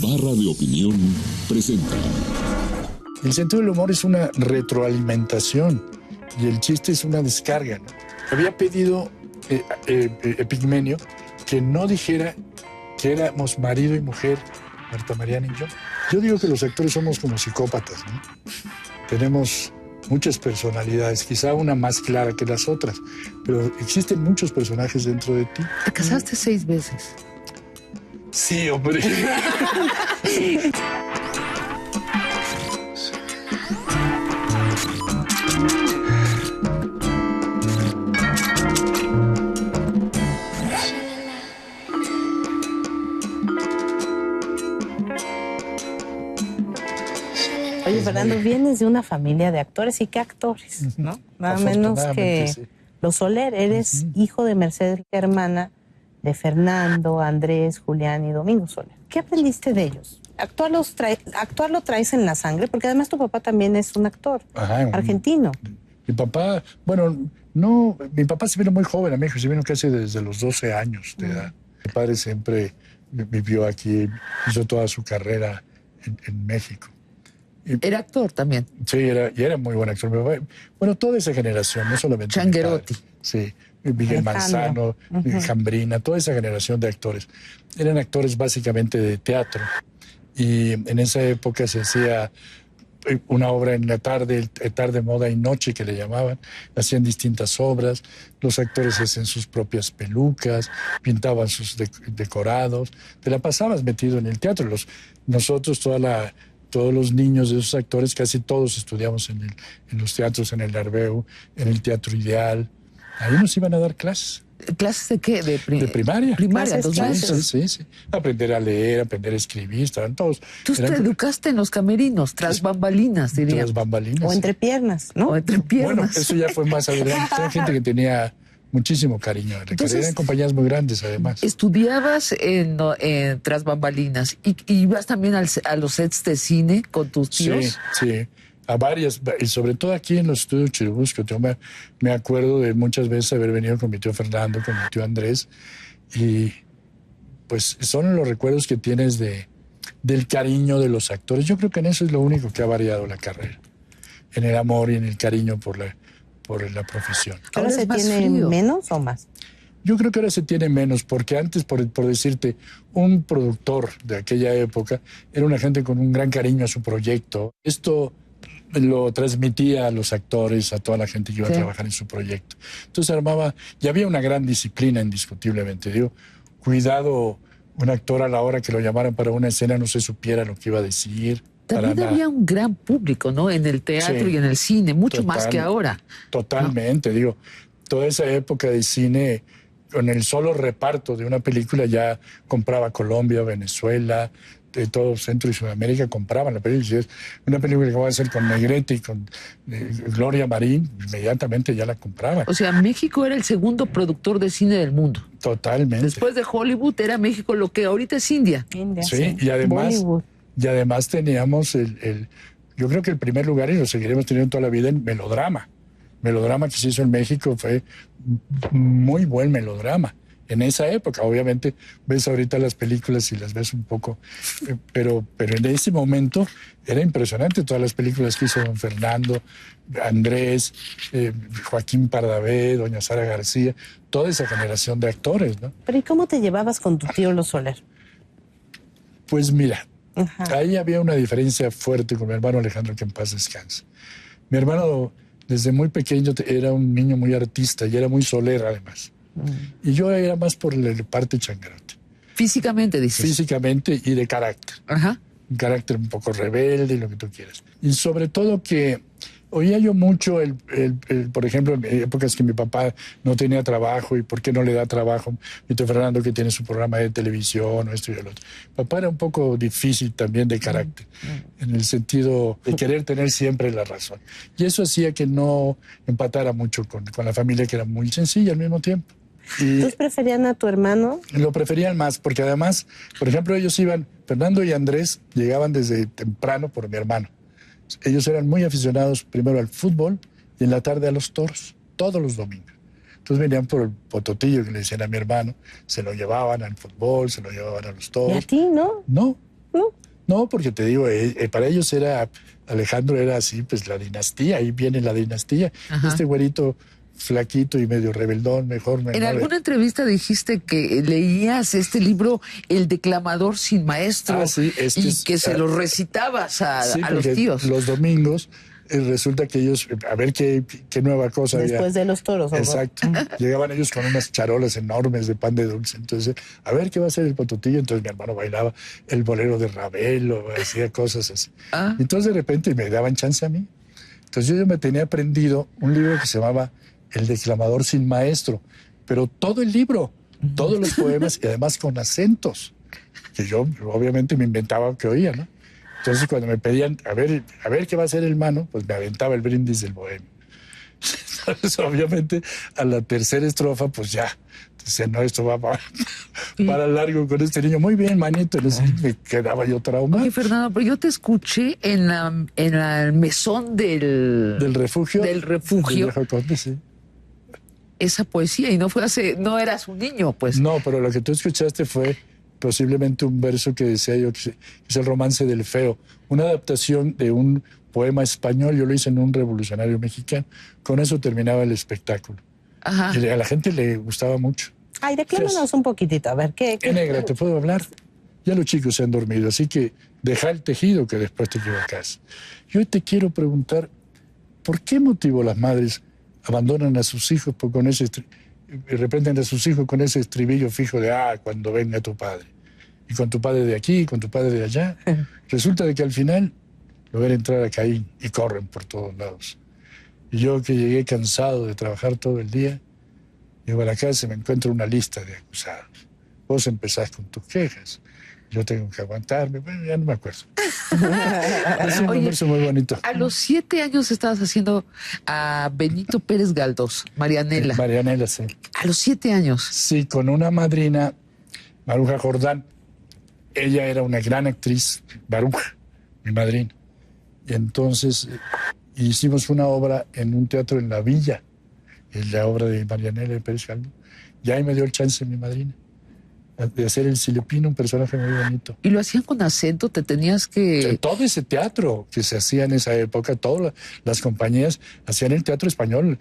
Barra de Opinión presenta. El sentido del humor es una retroalimentación y el chiste es una descarga, ¿no? Había pedido Epigmenio que no dijera que éramos marido y mujer, Marta Mariana y yo. Yo digo que los actores somos como psicópatas, ¿no? Tenemos muchas personalidades, quizá una más clara que las otras, pero existen muchos personajes dentro de ti. ¿Te casaste 6 veces? Sí, hombre. Oye, Fernando, vienes de una familia de actores. ¿Y qué actores? ¿No? Nada menos que sí. los Soler. Eres hijo de Mercedes, hermana de Fernando, Andrés, Julián y Domingo Soler. ¿Qué aprendiste de ellos? Actuar lo traes en la sangre, porque además tu papá también es un actor argentino. Mi papá, bueno, no, mi papá se vino muy joven a México, se vino casi desde los 12 años de edad. Mi padre siempre vivió aquí, hizo toda su carrera en México. Era actor también. Sí, era muy buen actor. Mi papá, bueno, toda esa generación, no solamente Changuerotti. Sí, Miguel Manzano, Jambrina, toda esa generación de actores. Eran actores básicamente de teatro. Y en esa época se hacía una obra en la tarde, tarde, moda y noche que le llamaban. Hacían distintas obras. Los actores hacían sus propias pelucas, pintaban sus decorados. Te la pasabas metido en el teatro. Nosotros, todos los niños de esos actores, casi todos estudiamos en los teatros, en el Arbeu, en el Teatro Ideal. Ahí nos iban a dar clases. ¿Clases de qué? De primaria. Primaria, Sí. Aprender a leer, aprender a escribir, estaban todos. Tú te educaste en los camerinos, tras bambalinas, diría. Tras bambalinas. O entre piernas, ¿no? O entre piernas. Bueno, eso ya fue más adelante. Hay gente que tenía muchísimo cariño. Eran compañías muy grandes, además. Estudiabas en tras bambalinas y ibas también a los sets de cine con tus tíos. Sí. A varias, y sobre todo aquí en los estudios Churubusco. Yo me acuerdo de muchas veces haber venido con mi tío Fernando, con mi tío Andrés, y pues son los recuerdos que tienes del cariño de los actores. Yo creo que en eso es lo único que ha variado la carrera, en el amor y en el cariño por la profesión. ¿Ahora se tiene menos o más? Yo creo que ahora se tiene menos, porque antes, por decirte, un productor de aquella época era una gente con un gran cariño a su proyecto. Esto lo transmitía a los actores, a toda la gente que iba a trabajar en su proyecto. Entonces y había una gran disciplina indiscutiblemente. Digo, cuidado, un actor a la hora que lo llamaran para una escena no se supiera lo que iba a decir. También había un gran público, ¿no? En el teatro y en el cine, mucho más que ahora. Totalmente, ¿no? Digo, toda esa época de cine, con el solo reparto de una película ya compraba Colombia, Venezuela, de todo Centro y Sudamérica compraban la película. Si es una película que va a hacer con Negrete y con Gloria Marín, inmediatamente ya la compraban. O sea, México era el segundo productor de cine del mundo. Totalmente. Después de Hollywood era México lo que ahorita es India. Sí, y además teníamos yo creo que el primer lugar, y lo seguiremos teniendo toda la vida, en melodrama. Melodrama que se hizo en México fue muy buen melodrama. En esa época, obviamente, ves ahorita las películas y las ves un poco, pero en ese momento era impresionante todas las películas que hizo don Fernando, Andrés, Joaquín Pardavé, doña Sara García, toda esa generación de actores, ¿no? Pero ¿y cómo te llevabas con tu tío Los Soler? Pues mira, ahí había una diferencia fuerte con mi hermano Alejandro, que en paz descanse. Mi hermano, desde muy pequeño, era un niño muy artista y era muy Soler, además. Y yo era más por la parte changuerote. Físicamente, dices. Físicamente y de carácter. Un carácter un poco rebelde y lo que tú quieras. Y sobre todo que oía yo mucho, por ejemplo, en épocas que mi papá no tenía trabajo, y por qué no le da trabajo mi tío Fernando, que tiene su programa de televisión o esto y el otro. Papá era un poco difícil también de carácter, en el sentido de querer tener siempre la razón. Y eso hacía que no empatara mucho con la familia, que era muy sencilla al mismo tiempo. ¿Todos preferían a tu hermano? Lo preferían más, porque además, por ejemplo, ellos iban, Fernando y Andrés llegaban desde temprano por mi hermano. Ellos eran muy aficionados primero al fútbol y en la tarde a los toros, todos los domingos. Entonces venían por el pototillo que le decían a mi hermano, se lo llevaban al fútbol, se lo llevaban a los toros. ¿Y a ti, no? No, No, porque te digo, para ellos Alejandro era así, pues la dinastía, ahí viene la dinastía. Ajá. Este güerito flaquito y medio rebeldón, mejor. En alguna entrevista dijiste que leías este libro, El declamador sin maestro, sí, y que se lo recitabas a los tíos. Los domingos resulta que ellos, a ver qué nueva cosa Después había. de los toros. Exacto. Llegaban ellos con unas charolas enormes de pan de dulce. Entonces, a ver qué va a ser el pototillo. Entonces mi hermano bailaba el bolero de Ravel o hacía cosas así. Entonces de repente me daban chance a mí. Entonces yo me tenía aprendido un libro que se llamaba El declamador sin maestro, pero todo el libro, todos los poemas y además con acentos, que yo obviamente me inventaba que oía, ¿no? Entonces cuando me pedían, a ver qué va a hacer el mano, pues me aventaba el brindis del bohemio. Entonces obviamente a la tercera estrofa, pues ya, dice, no, esto va para largo con este niño. Muy bien, manito, me quedaba yo traumado. Oye, Fernando, pero yo te escuché en el mesón del refugio. Del refugio. Del Viejo Conde, sí. Esa poesía, y no eras un niño, pues. No, pero lo que tú escuchaste fue posiblemente un verso que decía yo, que es el romance del feo, una adaptación de un poema español, yo lo hice en un revolucionario mexicano. Con eso terminaba el espectáculo. Ajá. Y a la gente le gustaba mucho. Ay, declámanos un poquitito, a ver, ¿qué? Negra, ¿te puedo hablar? Ya los chicos se han dormido, así que deja el tejido que después te equivocas. Yo te quiero preguntar, ¿por qué motivo las madres abandonan a sus hijos y reprenden a sus hijos con ese estribillo fijo de cuando venga tu padre? Y con tu padre de aquí, con tu padre de allá. Resulta de que al final lo ven entrar a Caín y corren por todos lados. Y yo que llegué cansado de trabajar todo el día, llego a la casa y me encuentro una lista de acusados. Vos empezás con tus quejas. Yo tengo que aguantarme. Bueno, ya no me acuerdo. Es un verso muy bonito. A los 7 años estabas haciendo a Benito Pérez Galdós, Marianela. Marianela, sí. A los 7 años. Sí, con una madrina, Maruja Jordán. Ella era una gran actriz, Maruja, mi madrina. Y entonces hicimos una obra en un teatro en La Villa, la obra de Marianela de Pérez Galdós. Y ahí me dio el chance mi madrina de hacer el Silipino, un personaje muy bonito. ¿Y lo hacían con acento? ¿Te tenías que...? Todo ese teatro que se hacía en esa época, todas las compañías hacían el teatro español.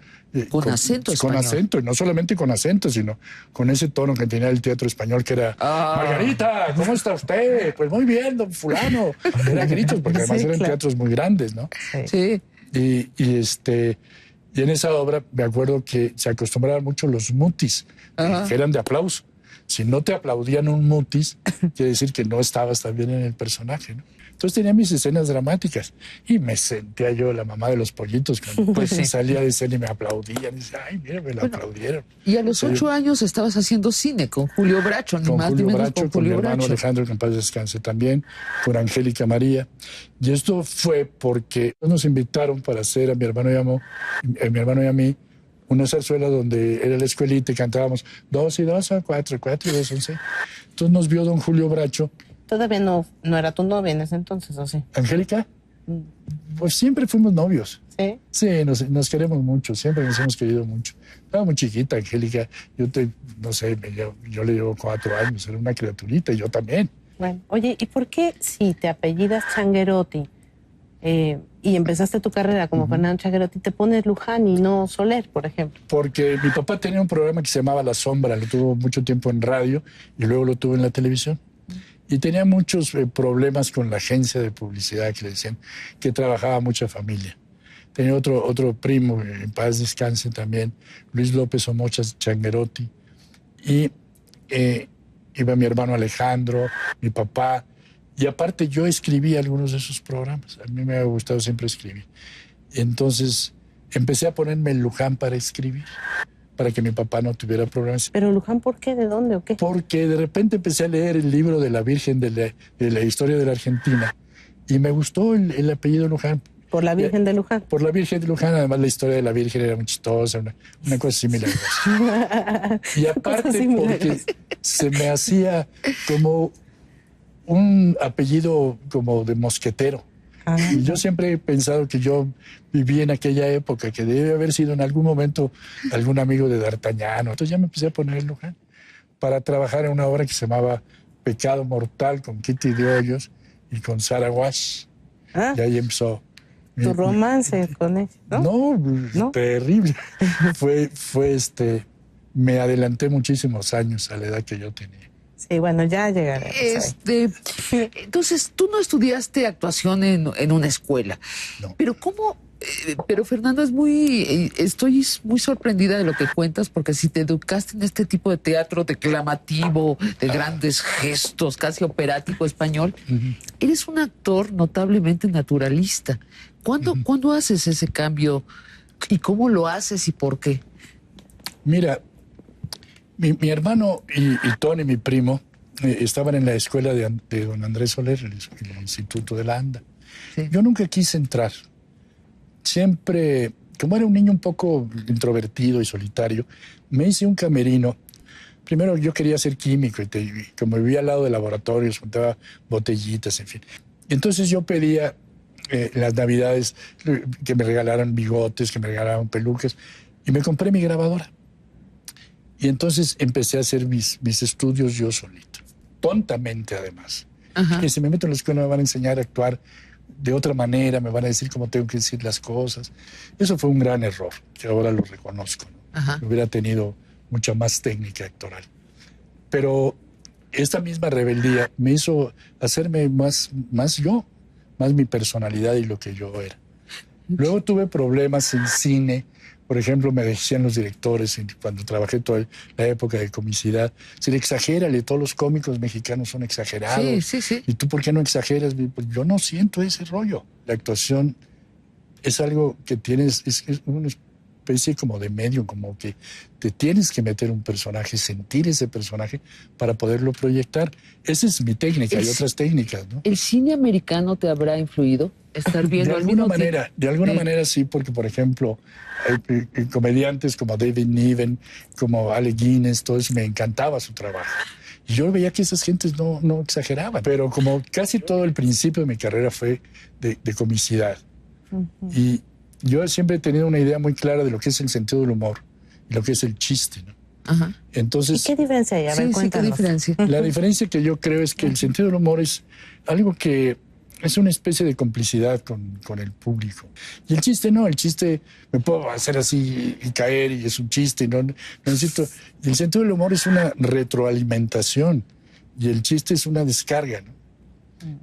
Con acento español. Con acento, y no solamente con acento, sino con ese tono que tenía el teatro español, que era, Margarita, ¿cómo está usted? Pues muy bien, don fulano. Era gritos, porque además eran teatros muy grandes, ¿no? Sí. Y en esa obra me acuerdo que se acostumbraban mucho los mutis, que eran de aplauso. Si no te aplaudían un mutis, quiere decir que no estabas tan bien en el personaje, ¿no? Entonces tenía mis escenas dramáticas y me sentía yo la mamá de los pollitos cuando pues salía de escena y me aplaudían. Y decía, ay, mira, me la aplaudieron. Y a los 8 años estabas haciendo cine con Julio Bracho, ni más ni menos con Julio mi hermano Bracho. Alejandro, que en paz descanse también, con Angélica María. Y esto fue porque nos invitaron para hacer a mi hermano y a mí una zarzuela donde era la escuelita y cantábamos 2 y 2 son 4, 4 y 2 son 6. Entonces nos vio don Julio Bracho. Todavía no era tu novia en ese entonces, ¿o sí? ¿Angélica? Pues siempre fuimos novios. ¿Sí? Sí, nos queremos mucho, siempre nos hemos querido mucho. Estaba muy chiquita, Angélica. Yo le llevo 4 años, era una criaturita y yo también. Bueno, oye, ¿y por qué si te apellidas Changuerotti y empezaste tu carrera como Fernando Changuerotti, te pones Luján y no Soler, por ejemplo? Porque mi papá tenía un programa que se llamaba La Sombra, lo tuvo mucho tiempo en radio y luego lo tuvo en la televisión. Y tenía muchos problemas con la agencia de publicidad que le decían que trabajaba mucha familia. Tenía otro primo, en paz descanse también, Luis López Omocha Changuerotti. Y iba mi hermano Alejandro, mi papá. Y aparte yo escribí algunos de esos programas. A mí me ha gustado siempre escribir. Y entonces empecé a ponerme el Luján para escribir, para que mi papá no tuviera problemas. ¿Pero Luján por qué? ¿De dónde o qué? Porque de repente empecé a leer el libro de la Virgen de la historia de la Argentina y me gustó el apellido Luján. ¿Por la Virgen de Luján? Por la Virgen de Luján. Además la historia de la Virgen era muy chistosa, una cosa similar. Y aparte porque se me hacía como un apellido como de mosquetero. Y yo siempre he pensado que yo viví en aquella época, que debe haber sido en algún momento algún amigo de D'Artagnan. Entonces ya me empecé a poner el Luján para trabajar en una obra que se llamaba Pecado Mortal con Kitty de Hoyos, y con Sarah Wash. Y ahí empezó. Tu romance con ella, ¿no? No, terrible. fue me adelanté muchísimos años a la edad que yo tenía. Sí, bueno, ya llegaremos. Entonces, tú no estudiaste actuación en una escuela. No. Pero ¿cómo? Pero Fernando, estoy muy sorprendida de lo que cuentas, porque si te educaste en este tipo de teatro declamativo, de grandes gestos, casi operático español, eres un actor notablemente naturalista. ¿Cuándo haces ese cambio? ¿Y cómo lo haces y por qué? Mira, mi hermano y Tony, mi primo, estaban en la escuela de don Andrés Soler, el Instituto de la ANDA. Sí. Yo nunca quise entrar. Siempre, como era un niño un poco introvertido y solitario, me hice un camerino. Primero yo quería ser químico y como vivía al lado de laboratorios, juntaba botellitas, en fin. Entonces yo pedía en las Navidades que me regalaran bigotes, que me regalaran pelucas, y me compré mi grabadora. Y entonces empecé a hacer mis estudios yo solito, tontamente además. Que si me meto en la escuela me van a enseñar a actuar de otra manera, me van a decir cómo tengo que decir las cosas. Eso fue un gran error, que ahora lo reconozco, ¿no? Hubiera tenido mucha más técnica actoral. Pero esta misma rebeldía me hizo hacerme más yo, más mi personalidad y lo que yo era. Luego tuve problemas en cine. Por ejemplo, me decían los directores, cuando trabajé toda la época de comicidad, si le exagérale, todos los cómicos mexicanos son exagerados. Sí. ¿Y tú por qué no exageras? Pues yo no siento ese rollo. La actuación es algo que tienes, es una especie como de medio, como que te tienes que meter un personaje, sentir ese personaje para poderlo proyectar. Esa es mi técnica, hay otras técnicas, ¿no? ¿El cine americano te habrá influido? Estar viendo de alguna manera sí, porque por ejemplo hay comediantes como David Niven, como Alec Guinness, todo eso, me encantaba su trabajo. Y yo veía que esas gentes no exageraban, pero como casi todo el principio de mi carrera fue de comicidad. Y yo siempre he tenido una idea muy clara de lo que es el sentido del humor y lo que es el chiste, ¿no? Entonces, ¿y qué diferencia hay? A ver, cuéntanos. ¿Qué diferencia? La diferencia que yo creo es que el sentido del humor es algo que es una especie de complicidad con el público. Y el chiste no, el chiste me puedo hacer así y caer y es un chiste. No necesito. Y el sentido del humor es una retroalimentación y el chiste es una descarga, ¿no?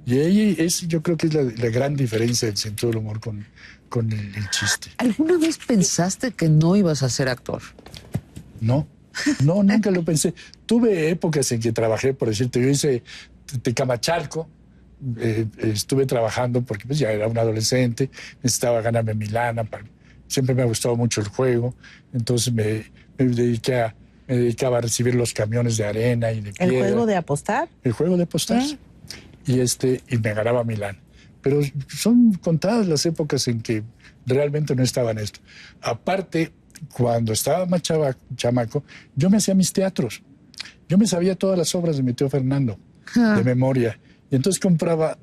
Y ahí yo creo que es la gran diferencia del sentido del humor con el chiste. ¿Alguna vez pensaste que no ibas a ser actor? No, nunca lo pensé. Tuve épocas en que trabajé, por decirte, yo hice Tecamachalco. Estuve trabajando porque pues, ya era un adolescente, necesitaba ganarme mi lana, siempre me ha gustado mucho el juego, entonces me dedicaba a recibir los camiones de arena y de piedra. ¿El juego de apostar? El juego de apostar. Y me ganaba mi lana. Pero son contadas las épocas en que realmente no estaba en esto. Aparte, cuando estaba más chamaco, yo me hacía mis teatros. Yo me sabía todas las obras de mi tío Fernando, de memoria. Y entonces compraba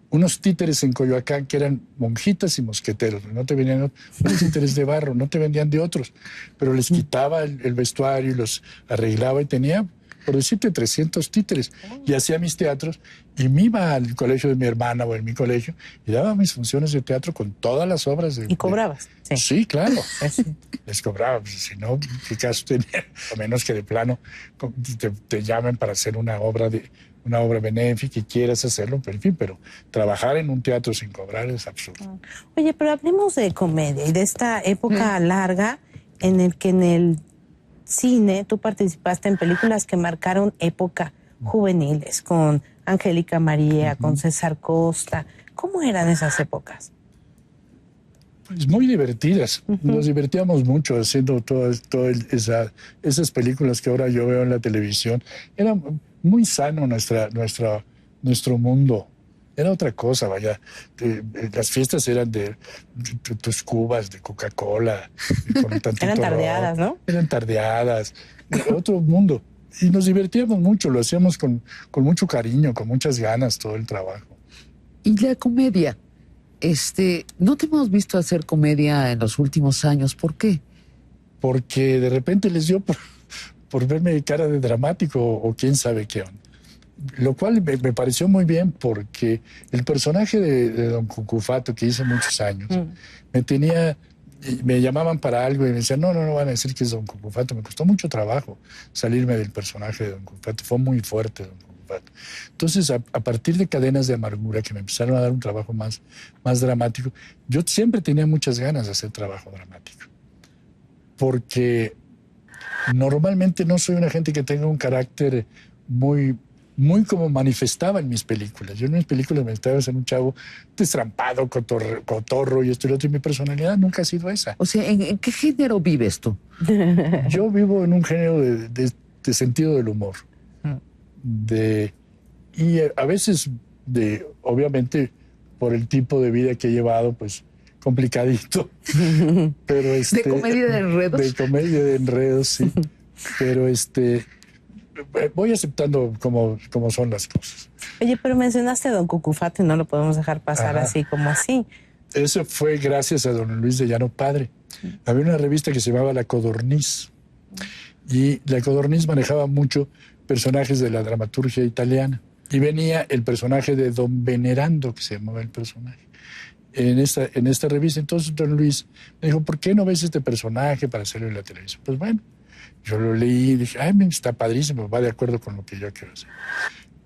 unos títeres en Coyoacán que eran monjitas y mosqueteros. No te venían unos títeres de barro, no te vendían de otros. Pero les quitaba el vestuario y los arreglaba y tenía, por decirte, 300 títeres. Y hacía mis teatros y me iba al colegio de mi hermana o en mi colegio y daba mis funciones de teatro con todas las obras. ¿Y cobrabas? Sí, claro. Les cobraba. Pues, si no, ¿qué caso tenía? A menos que de plano te llamen para hacer una obra benéfica y quieras hacerlo, pero, en fin, pero trabajar en un teatro sin cobrar es absurdo. Oye, pero hablemos de comedia y de esta época larga en el que en el cine tú participaste en películas que marcaron época juveniles, con Angélica María, con César Costa. ¿Cómo eran esas épocas? Pues muy divertidas. Nos divertíamos mucho haciendo todas esas películas que ahora yo veo en la televisión. Era muy sano nuestro mundo. Era otra cosa, vaya. Las fiestas eran de tus cubas de Coca-Cola. Eran tardeadas, ¿no? Eran tardeadas. Otro mundo. Y nos divertíamos mucho. Lo hacíamos con mucho cariño, con muchas ganas, todo el trabajo. ¿Y la comedia? No te hemos visto hacer comedia en los últimos años. ¿Por qué? Porque de repente les dio por verme cara de dramático o quién sabe qué onda. Lo cual me pareció muy bien porque el personaje de Don Cucufato, que hice muchos años, me llamaban para algo y me decían, no van a decir que es Don Cucufato. Me costó mucho trabajo salirme del personaje de Don Cucufato. Fue muy fuerte Don Cucufato. Entonces, a partir de Cadenas de Amargura, que me empezaron a dar un trabajo más dramático, yo siempre tenía muchas ganas de hacer trabajo dramático. Porque normalmente no soy una gente que tenga un carácter muy como manifestaba en mis películas. Yo en mis películas me estaba en un chavo destrampado, cotorro y esto y lo otro, y mi personalidad nunca ha sido esa. O sea, ¿en qué género vives tú? Yo vivo en un género de sentido del humor. Y a veces, obviamente, por el tipo de vida que he llevado, pues complicadito. Pero ¿De comedia de enredos? De comedia de enredos, sí. Pero voy aceptando como son las cosas. Oye, pero mencionaste a Don Cucufato y no lo podemos dejar pasar así como así. Eso fue gracias a don Luis de Llano Padre. Había una revista que se llamaba La Codorniz. Y La Codorniz manejaba mucho personajes de la dramaturgia italiana. Y venía el personaje de Don Venerando, que se llamaba el personaje, en esta revista. Entonces don Luis me dijo, ¿por qué no ves este personaje para hacerlo en la televisión? Pues bueno, yo lo leí y dije, ay, está padrísimo, va de acuerdo con lo que yo quiero hacer.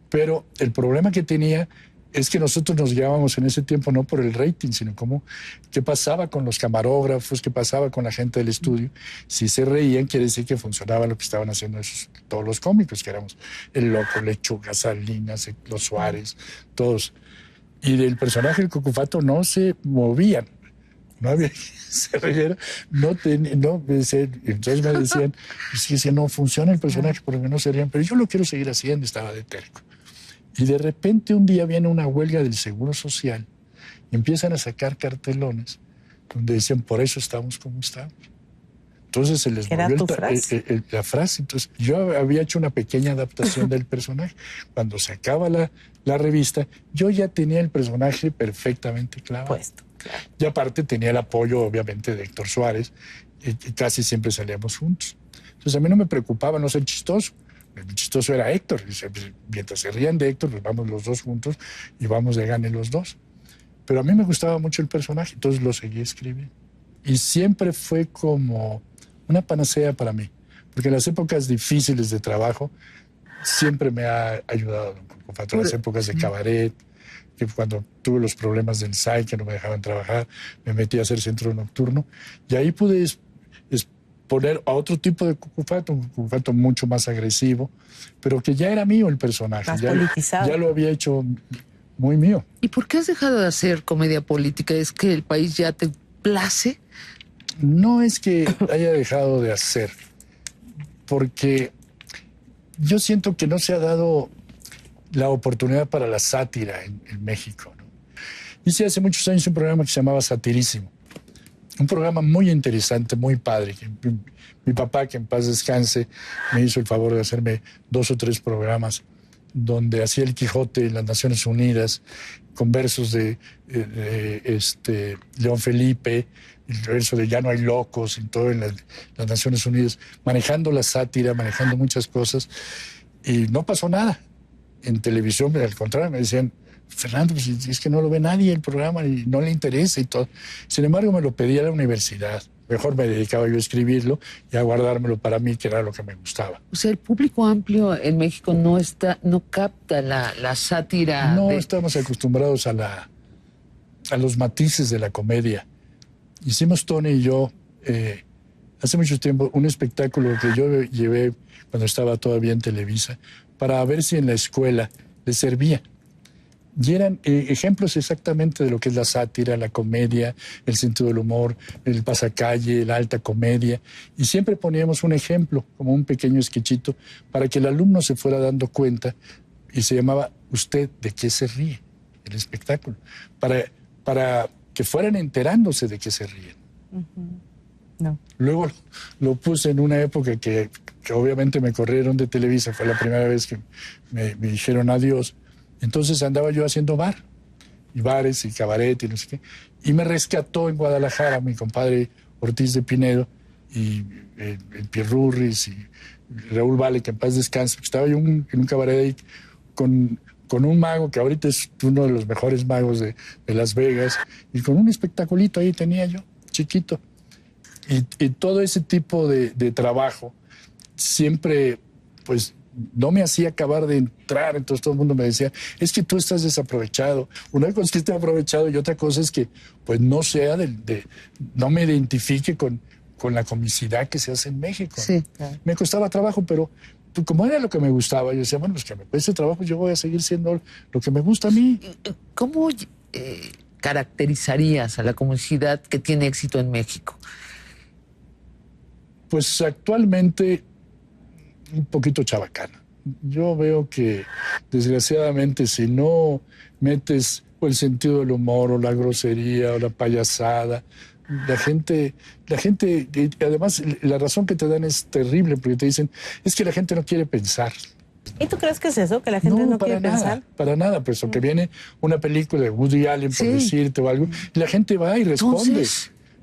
Pero el problema que tenía es que nosotros nos guiábamos en ese tiempo no por el rating, sino como qué pasaba con los camarógrafos, qué pasaba con la gente del estudio. Si se reían, quiere decir que funcionaba lo que estaban haciendo todos los cómicos, que éramos el Loco, Lechuga, Salinas, los Suárez, todos. Y del personaje del Cucufato no se movían. No había se reyera, entonces me decían, si no funciona el personaje, porque no se rían, pero yo lo quiero seguir haciendo, estaba de terco. Y de repente un día viene una huelga del Seguro Social y empiezan a sacar cartelones donde decían, por eso estamos como estamos. Entonces se les volvió la frase. Entonces yo había hecho una pequeña adaptación del personaje. Cuando se acaba la revista, yo ya tenía el personaje perfectamente clavado. Puesto. Claro. Y aparte tenía el apoyo, obviamente, de Héctor Suárez, y casi siempre salíamos juntos. Entonces a mí no me preocupaba no ser chistoso. El chistoso era Héctor. Mientras se rían de Héctor, pues vamos los dos juntos y vamos de gane los dos. Pero a mí me gustaba mucho el personaje, entonces lo seguí escribiendo. Y siempre fue como una panacea para mí, porque en las épocas difíciles de trabajo siempre me ha ayudado Don Cucufato. Las épocas de cabaret, que cuando tuve los problemas del SAI, que no me dejaban trabajar, me metí a hacer centro nocturno, y ahí pude poner a otro tipo de Cucufato, un Cucufato mucho más agresivo, pero que ya era mío el personaje. Más politizado. Ya lo había hecho muy mío. ¿Y por qué has dejado de hacer comedia política? ¿Es que el país ya te place? No es que haya dejado de hacer, porque yo siento que no se ha dado la oportunidad para la sátira en México, ¿no? Hice hace muchos años un programa que se llamaba Satirísimo. Un programa muy interesante, muy padre. Mi papá, que en paz descanse, me hizo el favor de hacerme 2 o 3 programas donde hacía el Quijote en las Naciones Unidas, con versos de León Felipe, el verso de Ya no hay locos, y todo en las Naciones Unidas, manejando la sátira, manejando muchas cosas, y no pasó nada. En televisión, al contrario, me decían, Fernando, pues es que no lo ve nadie el programa y no le interesa y todo. Sin embargo, me lo pedía la universidad. Mejor me dedicaba yo a escribirlo y a guardármelo para mí, que era lo que me gustaba. O sea, el público amplio en México no capta la sátira. No estamos acostumbrados a los matices de la comedia. Hicimos Tony y yo hace mucho tiempo un espectáculo que yo llevé cuando estaba todavía en Televisa para ver si en la escuela les servía. Y eran ejemplos exactamente de lo que es la sátira, la comedia, el sentido del humor, el pasacalle, la alta comedia. Y siempre poníamos un ejemplo, como un pequeño esquechito, para que el alumno se fuera dando cuenta, y se llamaba ¿Usted de qué se ríe? El espectáculo. Para que fueran enterándose de qué se ríen. No. Luego lo puse en una época que obviamente me corrieron de Televisa, fue la primera vez que me dijeron adiós. Entonces andaba yo haciendo bares y cabaret y no sé qué. Y me rescató en Guadalajara mi compadre Ortiz de Pinedo y el Pierrurris y Raúl Vale, que en paz descanse. Estaba yo en un cabaret ahí con un mago que ahorita es uno de los mejores magos de Las Vegas, y con un espectaculito ahí tenía yo, chiquito. Y todo ese tipo de trabajo siempre, pues, no me hacía acabar de entrar. Entonces todo el mundo me decía, es que tú estás desaprovechado. Una cosa es que esté aprovechado y otra cosa es que, pues, no sea no me identifique con la comicidad que se hace en México. Sí, claro. Me costaba trabajo, pero pues, como era lo que me gustaba, yo decía, bueno, pues que me cueste trabajo, yo voy a seguir siendo lo que me gusta a mí. ¿Cómo caracterizarías a la comunidad que tiene éxito en México? Pues actualmente un poquito chabacana. Yo veo que, desgraciadamente, si no metes o el sentido del humor, o la grosería, o la payasada, la gente, y además la razón que te dan es terrible, porque te dicen, es que la gente no quiere pensar. ¿Y tú crees que es eso? ¿Que la gente no quiere pensar? Para nada, pues o que viene una película de Woody Allen, por decirte, o algo, y la gente va y responde.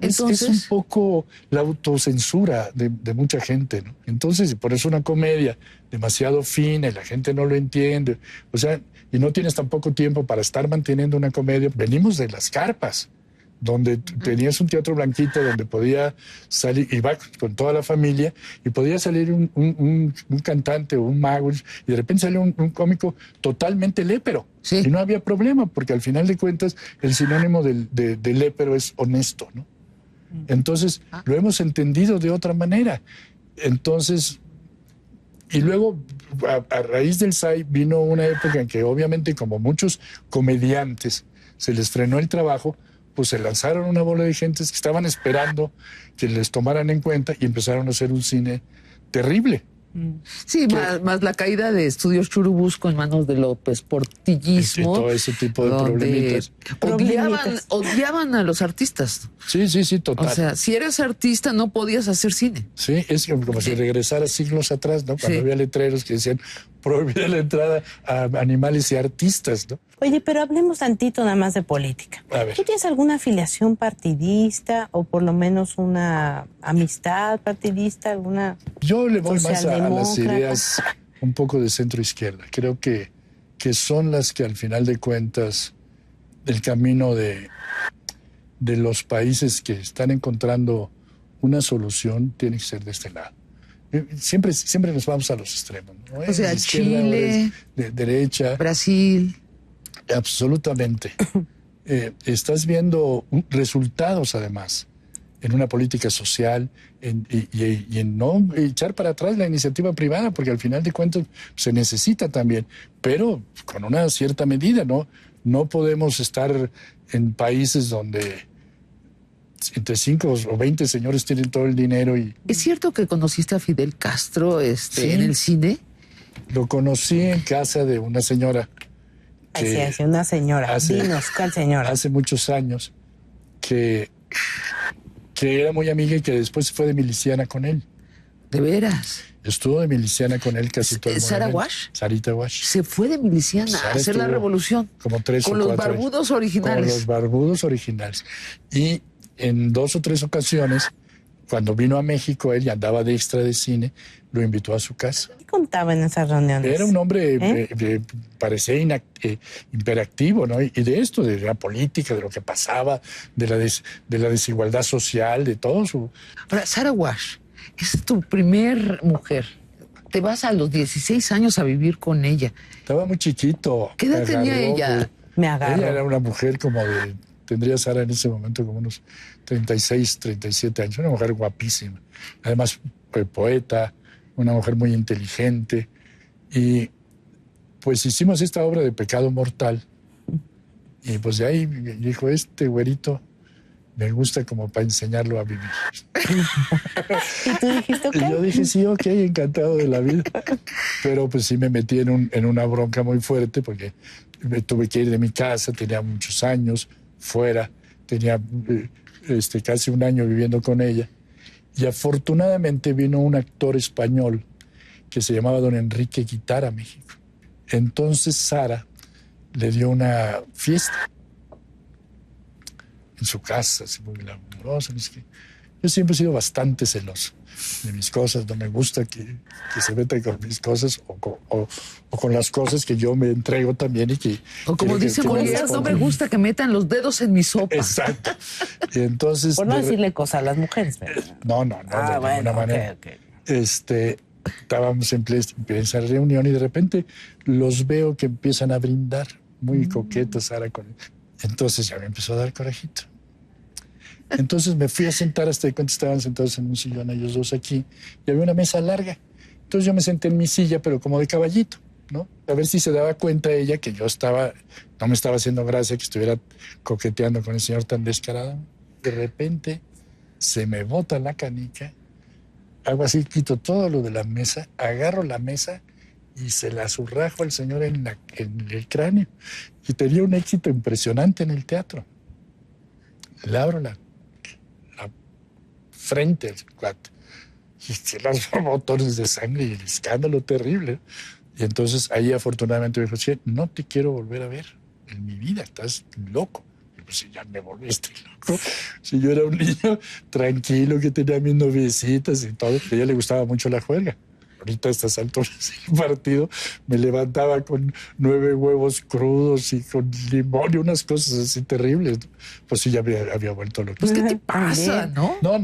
Entonces, es un poco la autocensura de mucha gente, ¿no? Entonces, por eso una comedia demasiado fina y la gente no lo entiende, o sea, y no tienes tampoco tiempo para estar manteniendo una comedia. Venimos de las carpas, donde tenías un teatro blanquito donde podía salir, iba con toda la familia, y podía salir un cantante o un mago, y de repente salió un cómico totalmente lépero. Sí. Y no había problema, porque al final de cuentas el sinónimo de lépero es honesto, ¿no? Entonces, lo hemos entendido de otra manera. Entonces, y luego, a raíz del SAI, vino una época en que obviamente, como muchos comediantes, se les frenó el trabajo, pues se lanzaron una bola de gentes que estaban esperando que les tomaran en cuenta y empezaron a hacer un cine terrible. Sí, más la caída de Estudios Churubusco en manos de López Portillismo. Y todo ese tipo de problemitas. Odiaban a los artistas. Sí, total. O sea, si eres artista no podías hacer cine. Sí, es como si regresara siglos atrás, ¿no? Cuando había letreros que decían prohibir la entrada a animales y artistas, ¿no? Oye, pero hablemos tantito nada más de política. A ver. ¿Tú tienes alguna afiliación partidista o por lo menos una amistad partidista, alguna? Yo le voy más a las socialdemócrata? ideas un poco de centro-izquierda. Creo que son las que al final de cuentas el camino de los países que están encontrando una solución tiene que ser de este lado. Siempre nos vamos a los extremos, ¿no? O sea, Chile, de derecha. Brasil. Absolutamente. Estás viendo resultados, además, en una política social y en no echar para atrás la iniciativa privada, porque al final de cuentas se necesita también, pero con una cierta medida, ¿no? No podemos estar en países donde entre 5 o 20 señores tienen todo el dinero y... ¿Es cierto que conociste a Fidel Castro Sí. en el cine? Lo conocí en casa de una señora. Sí, una señora. Dinos, ¿cuál señora? Hace muchos años, que era muy amiga y que después se fue de miliciana con él. ¿De veras? Estuvo de miliciana con él casi todo el mundo. ¿Sara Wash? Sarita Wash. Se fue de miliciana a hacer la revolución. Como 3 o 4 Con los barbudos originales. Con los barbudos originales. Y en 2 o 3 ocasiones, cuando vino a México, él ya andaba de extra de cine, lo invitó a su casa. ¿Qué contaba en esas reuniones? Era un hombre, parecía hiperactivo, ¿no? Y de esto, de la política, de lo que pasaba, de la desigualdad social, de todo su... Ahora, Sara Wash, es tu primer mujer. Te vas a los 16 años a vivir con ella. Estaba muy chiquito. ¿Qué edad tenía ella? Me agarró. Ella era una mujer como de... Tendría Sara en ese momento como unos 36, 37 años. Una mujer guapísima. Además, poeta, una mujer muy inteligente. Y pues hicimos esta obra de Pecado Mortal. Y pues de ahí dijo, este güerito me gusta como para enseñarlo a vivir. ¿Y tú dijiste ok? Y yo dije, sí, ok, encantado de la vida. Pero pues sí me metí en una bronca muy fuerte porque me tuve que ir de mi casa, tenía muchos años fuera, tenía casi un año viviendo con ella. Y afortunadamente vino un actor español que se llamaba don Enrique Guitar a México. Entonces Sara le dio una fiesta en su casa, así muy glamurosa, no sé qué. Yo siempre he sido bastante celoso de mis cosas. No me gusta que se metan con mis cosas o con las cosas que yo me entrego también y que... O como dice Molière, no me gusta que metan los dedos en mi sopa. Exacto. Y entonces... Por no decirle cosas a las mujeres. Pero... No, de ninguna manera. Okay. Estábamos en esa reunión y de repente los veo que empiezan a brindar, muy coquetos, Sara. Entonces ya me empezó a dar corajito. Entonces me fui a sentar hasta que estaban sentados en un sillón ellos dos aquí y había una mesa larga. Entonces yo me senté en mi silla, pero como de caballito, ¿no? A ver si se daba cuenta ella que yo no me estaba haciendo gracia que estuviera coqueteando con el señor tan descarado. De repente se me bota la canica, hago así, quito todo lo de la mesa, agarro la mesa y se la zurrajo al señor en el cráneo. Y tenía un éxito impresionante en el teatro. Le abro la frente al cuate y se las botones de sangre y el escándalo terrible. Y entonces ahí afortunadamente me dijo, sí, no te quiero volver a ver en mi vida, estás loco. Y pues ya me volviste loco. Si yo era un niño tranquilo que tenía mis noviecitas y todo, que a ella le gustaba mucho la juerga. Ahorita a estas alturas del partido me levantaba con 9 huevos crudos y con limón y unas cosas así terribles. Pues sí, ya había vuelto loco. Pues, ¿qué te pasa, no? No.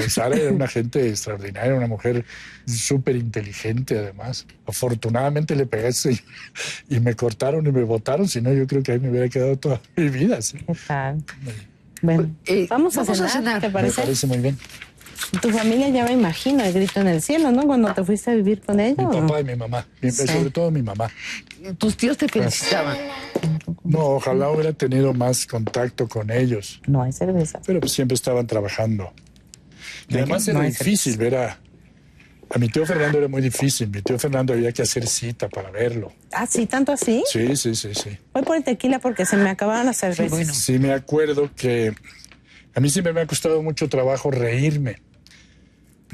Sara era una gente extraordinaria, una mujer súper inteligente, además. Afortunadamente le pegué y me cortaron y me botaron, si no yo creo que ahí me hubiera quedado toda mi vida. ¿Sí? ¿Qué tal? Bueno, vamos a cenar, ¿te parece? Me parece muy bien. Tu familia ya me imagino el grito en el cielo, ¿no? Cuando te fuiste a vivir con ella. Mi papá y mi mamá, sobre todo mi mamá. Tus tíos te felicitaban. No, ojalá hubiera tenido más contacto con ellos. No hay cerveza. Pero pues siempre estaban trabajando. Y además era difícil ver a mi tío Fernando, era muy difícil. Mi tío Fernando había que hacer cita para verlo. ¿Ah, sí? ¿Tanto así? Sí. Voy por el tequila porque se me acabaron las cervezas. Bueno. Sí, me acuerdo que a mí siempre me ha costado mucho trabajo reírme.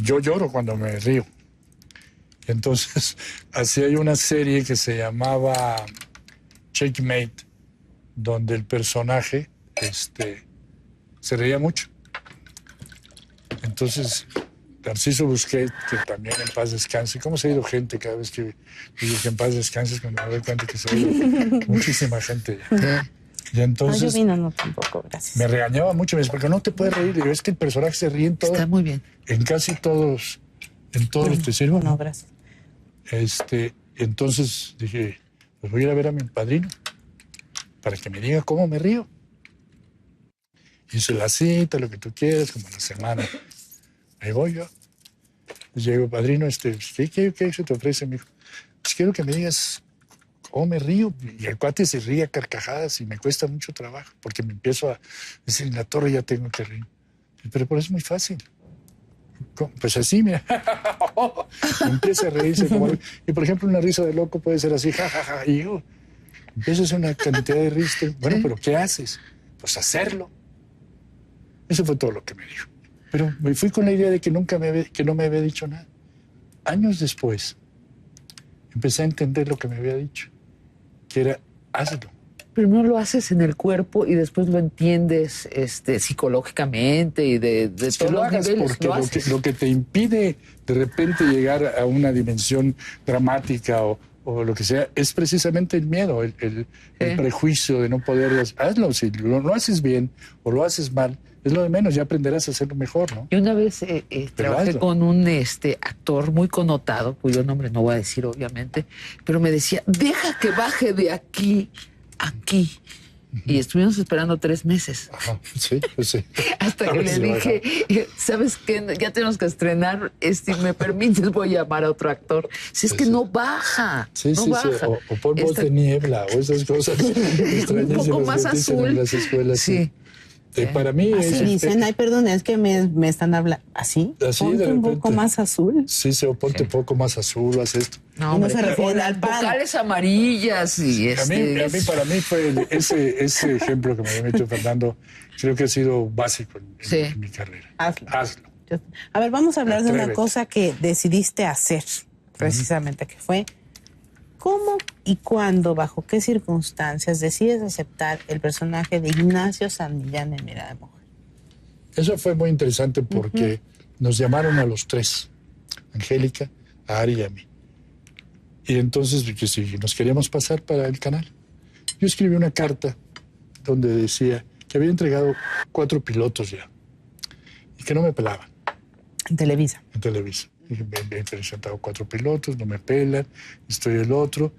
Yo lloro cuando me río. Entonces, así hay una serie que se llamaba Checkmate, donde el personaje se reía mucho. Entonces, Narciso Busquet, que también en paz descanse. ¿Cómo se ha ido gente cada vez que digo que en paz descanse? Cuando me doy cuenta que se ha ido muchísima gente ya. Y entonces, no, yo vino, no, tampoco, gracias. Me regañaba mucho, me decía, porque no te puedes reír. Digo, es que el personaje se ríe en todo. Está muy bien. En casi todos, los te sirvo. No, gracias. Entonces dije, pues voy a ir a ver a mi padrino para que me diga cómo me río. Hice la cita, lo que tú quieras, como la semana. Ahí voy yo. Pues llego, padrino, ¿qué se te ofrece, mijo? Pues quiero que me digas cómo me río. Y el cuate se ríe a carcajadas y me cuesta mucho trabajo, porque me empiezo a decir, en la torre ya tengo que reír. Pero por eso es muy fácil. ¿Cómo? Pues así, mira. Empieza a reírse. Y por ejemplo, una risa de loco puede ser así, jajaja. Y yo empiezo a hacer una cantidad de risas. Bueno, pero ¿qué haces? Pues hacerlo. Eso fue todo lo que me dijo. Pero me fui con la idea de que no me había dicho nada. Años después, empecé a entender lo que me había dicho, que era, hazlo. Primero lo haces en el cuerpo y después lo entiendes psicológicamente y de todos los niveles. Porque lo que te impide de repente llegar a una dimensión dramática o lo que sea, es precisamente el miedo, el prejuicio de no poder. Hazlo, si lo haces bien o lo haces mal, es lo de menos, ya aprenderás a hacerlo mejor, ¿no? Yo una vez trabajé con un actor muy connotado, cuyo nombre no voy a decir obviamente, pero me decía, deja que baje de aquí. Y estuvimos esperando 3 meses. Ajá, sí. Hasta que le dije, ¿sabes qué? Ya tenemos que estrenar. Si me permites, voy a llamar a otro actor. Si es que no baja. No baja. O pon voz de niebla o esas cosas. Un poco más azul. En las escuelas, sí. Para mí así dicen, ay, perdón, es que me están hablando. ¿Así? Ponte un poco más azul. Sí, o ponte un poco más azul, haz esto. No, hombre, se refiere al pan. Vocales amarillas y para mí fue ese ejemplo que me había metido Fernando, creo que ha sido básico en mi carrera. Hazlo. A ver, vamos a hablar de una cosa que decidiste hacer, precisamente, que fue ¿cómo y cuándo, bajo qué circunstancias decides aceptar el personaje de Ignacio Santillán en Mirada de Mujer? Eso fue muy interesante porque nos llamaron a los tres, Angélica, a Ari y a mí. Y entonces, que si nos queríamos pasar para el canal, yo escribí una carta donde decía que había entregado 4 pilotos ya y que no me pelaban. En Televisa. En Televisa. Dije, me he presentado 4 pilotos, no me pelan, estoy el otro.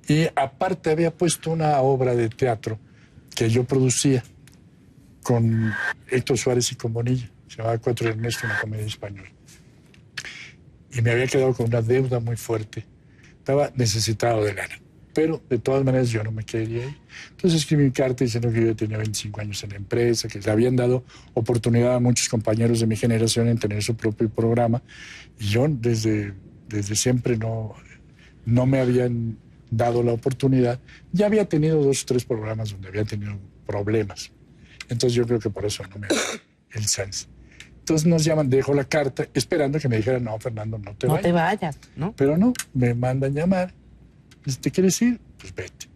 Y aparte había puesto una obra de teatro que yo producía con Héctor Suárez y con Bonilla. Se llamaba Cuatro Ernesto, una comedia española. Y me había quedado con una deuda muy fuerte. Estaba necesitado de lana. Pero, de todas maneras, yo no me quería ir. Entonces escribí mi carta diciendo que yo tenía 25 años en la empresa, que le habían dado oportunidad a muchos compañeros de mi generación en tener su propio programa. Y yo, desde siempre, no me habían dado la oportunidad. Ya había tenido 2 o 3 programas donde había tenido problemas. Entonces yo creo que por eso no me dio el chance. Entonces nos llaman, dejo la carta, esperando que me dijeran, no, Fernando, no te vayas. No te vayas, ¿no? Pero no, me mandan llamar. ¿Te quieres ir? Pues vete.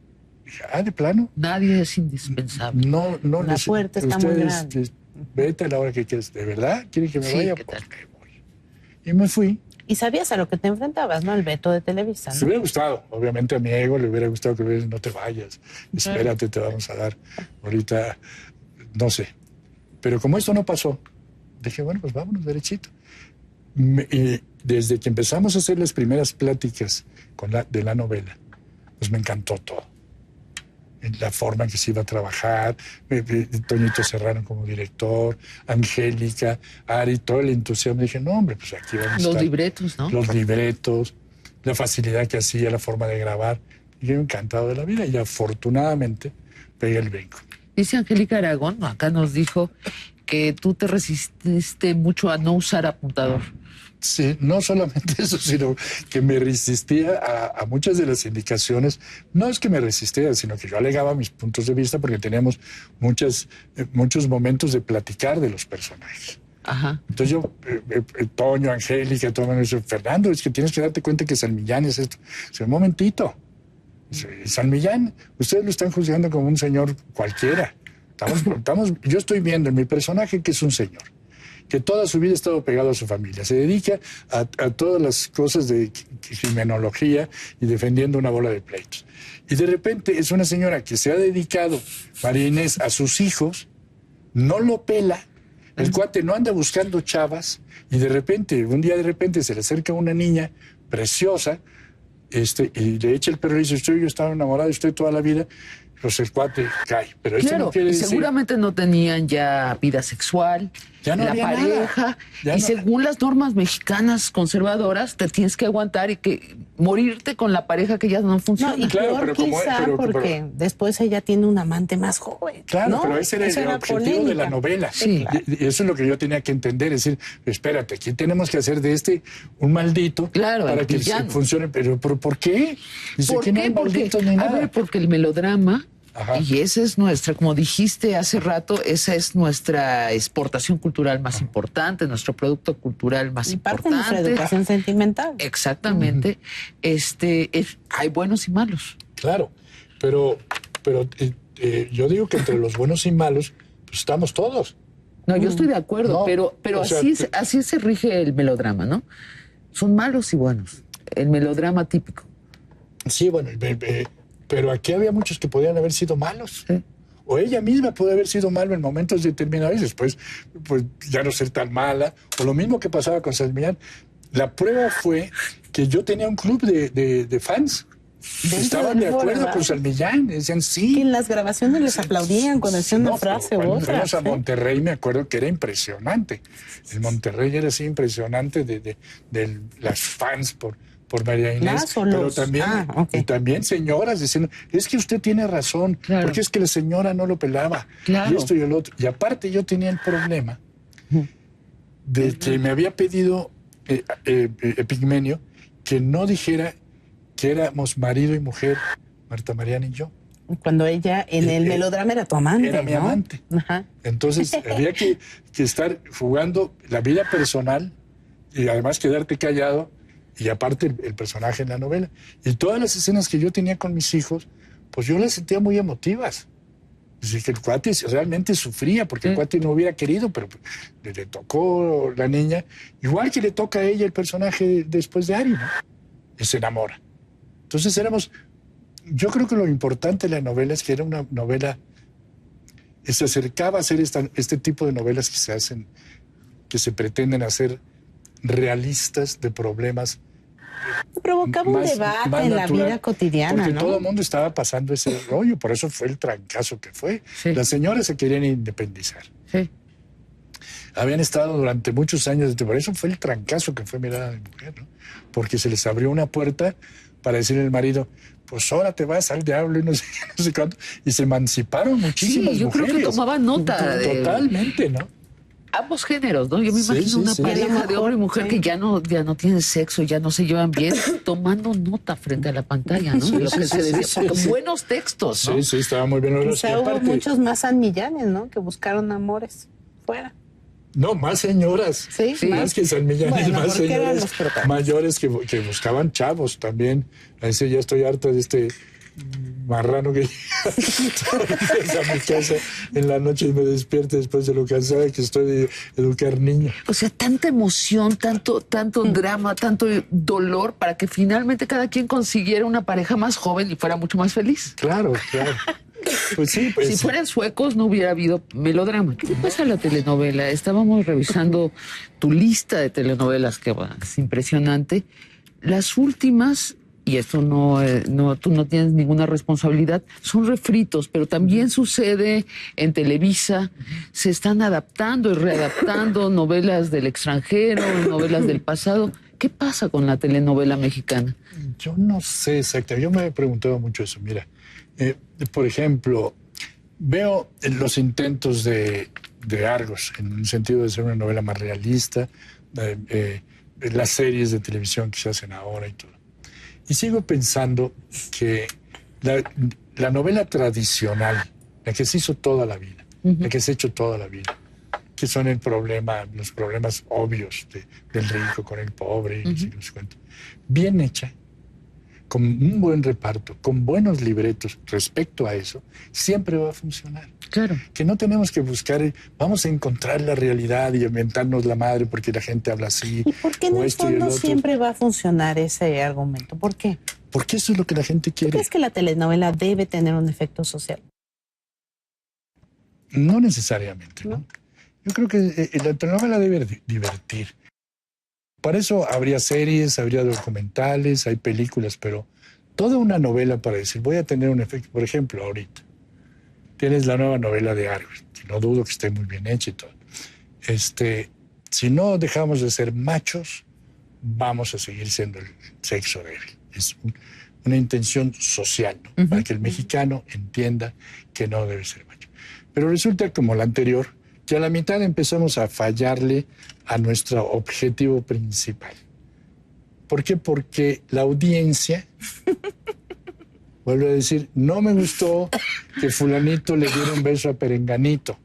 Dije, de plano. Nadie es indispensable. No, La puerta está muy grande. Vete a la hora que quieras. ¿De verdad? ¿Quieren que me vaya? ¿qué Pues tal? me voy. Y me fui. Y sabías a lo que te enfrentabas, ¿no? El veto de Televisa, Me ¿no? hubiera gustado. Obviamente a mi ego le hubiera gustado que me dijeran, no te vayas. Espérate, te vamos a dar. Ahorita, no sé. Pero como esto no pasó, dije, bueno, pues vámonos derechito. Y desde que empezamos a hacer las primeras pláticas de la novela, pues me encantó todo. La forma en que se iba a trabajar, Toñito Serrano como director, Angélica, Ari, todo el entusiasmo. Dije, no, hombre, pues aquí vamos a estar. Los libretos, ¿no? Los libretos, la facilidad que hacía, la forma de grabar. Y yo encantado de la vida y afortunadamente pegué el brinco. Dice Angélica Aragón, acá nos dijo que tú te resististe mucho a no usar apuntador. Sí, no solamente eso, sino que me resistía a muchas de las indicaciones. No es que me resistiera, sino que yo alegaba mis puntos de vista porque teníamos muchos momentos de platicar de los personajes. Ajá. Entonces yo, Toño, Angélica, todo el mundo dice, Fernando, es que tienes que darte cuenta que San Millán es esto. Dice, un momentito. San Millán, ustedes lo están juzgando como un señor cualquiera. Yo estoy viendo en mi personaje que es un señor, que toda su vida ha estado pegado a su familia, se dedica a todas las cosas de criminología y defendiendo una bola de pleitos. Y de repente es una señora que se ha dedicado, María Inés, a sus hijos, no lo pela, el cuate no anda buscando chavas, y un día de repente se le acerca una niña preciosa, y le echa el perro y dice, yo estaba enamorado, estoy toda la vida. Pues el cuate cae. Pero esto Claro, no quiere decir... seguramente no tenían ya vida sexual, ya no la había pareja, nada. y según las normas mexicanas conservadoras, te tienes que aguantar y que morirte con la pareja que ya no funciona. No, y claro, peor pero como- quizá pero- porque después ella tiene un amante más joven. Claro, ¿no? pero ese era el objetivo polémica. de la novela. Sí. Y eso es lo que yo tenía que entender, es decir, espérate, aquí tenemos que hacer de un maldito Claro, para el que villano. funcione. Pero ¿por qué? Dice ¿Por que no qué? hay malditos ni A nada. ver, porque el melodrama, Ajá. y esa es nuestra, como dijiste hace rato, esa es nuestra exportación cultural más importante, nuestro producto cultural más Y parte de nuestra importante. educación sentimental. Exactamente. Hay buenos y malos. Claro, pero yo digo que entre los buenos y malos, pues estamos todos. No, yo estoy de acuerdo, No, pero o sea, así se rige el melodrama, ¿no? Son malos y buenos. El melodrama típico. Sí, bueno, pero aquí había muchos que podían haber sido malos. Sí. O ella misma puede haber sido malo en momentos determinados y después pues, ya no ser tan mala. O lo mismo que pasaba con San Millán. La prueba fue que yo tenía un club de fans. Dentro Estaban del de acuerdo foro, con San Millán. Decían Que sí. en las grabaciones les aplaudían cuando decían una frase u cuando otra. fuimos a Monterrey me acuerdo que era impresionante. En Monterrey era así impresionante de las fans por María Inés. ¿Las o Pero los? también, Ok. y también señoras diciendo, es que usted tiene razón, Claro. porque es que la señora no lo pelaba. Claro. Y esto y el otro. Y aparte yo tenía el problema de que me había pedido Epigmenio que no dijera que éramos marido y mujer, Marta Mariana y yo. Cuando ella en el melodrama era tu amante, Era mi ¿no? amante. Ajá. Entonces había que estar jugando la vida personal y además quedarte callado y aparte el personaje en la novela. Y todas las escenas que yo tenía con mis hijos, pues yo las sentía muy emotivas. Así que el cuate realmente sufría porque el cuate no hubiera querido, pero le tocó la niña, igual que le toca a ella el personaje después de Ari, ¿no? Y se enamora. Entonces yo creo que lo importante de la novela es que era una novela, se acercaba a hacer este tipo de novelas que se pretenden hacer realistas de problemas. Provocaba un debate en la vida cotidiana, porque ¿no? todo el mundo estaba pasando ese rollo, por eso fue el trancazo que fue. Sí. Las señoras se querían independizar. Sí. Habían estado durante muchos años, por eso fue el trancazo que fue Mirada de Mujer, ¿no? Porque se les abrió una puerta para decirle al marido, pues ahora te vas al diablo y no sé cuánto. Y se emanciparon muchísimas yo mujeres. creo que tomaban nota. Totalmente, ¿no? Ambos géneros, ¿no? Yo me imagino una pareja de hombre y mujer que ya no tienen sexo, ya no se llevan bien, tomando nota frente a la pantalla, ¿no? Lo que se decía, porque buenos textos, ¿no? Sí, estaba muy bien. Quizá hubo muchos más San Millanes, ¿no? Que buscaron amores fuera. No, más señoras. Sí. Más que San Millán, Bueno, más señores mayores que buscaban chavos también. A ese ya estoy harta de este marrano que llega a mi casa en la noche y me despierta después de lo cansada que estoy de educar niños. O sea, tanta emoción, tanto drama, tanto dolor para que finalmente cada quien consiguiera una pareja más joven y fuera mucho más feliz. Claro. Pues sí, pues. Si fueran suecos no hubiera habido melodrama. ¿Qué pasa en la telenovela? Estábamos revisando tu lista de telenovelas, que bueno, es impresionante. Las últimas, y esto tú no tienes ninguna responsabilidad, son refritos, pero también sucede en Televisa. Se están adaptando y readaptando novelas del extranjero, novelas del pasado. ¿Qué pasa con la telenovela mexicana? Yo no sé exactamente. Yo me he preguntado mucho eso. Mira, por ejemplo, veo los intentos de Argos, en el sentido de ser una novela más realista, las series de televisión que se hacen ahora y todo. Y sigo pensando que la novela tradicional, la que se hizo toda la vida, la que se ha hecho toda la vida, que son los problemas obvios del rico con el pobre, y no sé cuánto, bien hecha, con un buen reparto, con buenos libretos respecto a eso, siempre va a funcionar. Claro. Que no tenemos que buscar, vamos a encontrar la realidad y inventarnos la madre porque la gente habla así. ¿Y por qué en el fondo siempre va a funcionar ese argumento? ¿Por qué? Porque eso es lo que la gente quiere. ¿Tú crees que la telenovela debe tener un efecto social? No necesariamente, ¿no? Yo creo que la telenovela debe divertir. Para eso habría series, habría documentales, hay películas, pero toda una novela para decir, voy a tener un efecto. Por ejemplo, ahorita tienes la nueva novela de Argos, que no dudo que esté muy bien hecha y todo. Si no dejamos de ser machos, vamos a seguir siendo el sexo débil. Es una intención social, ¿no? Para que el mexicano entienda que no debe ser macho. Pero resulta, como la anterior, que a la mitad empezamos a fallarle a nuestro objetivo principal. ¿Por qué? Porque la audiencia, vuelvo a decir, no me gustó que fulanito le diera un beso a perenganito,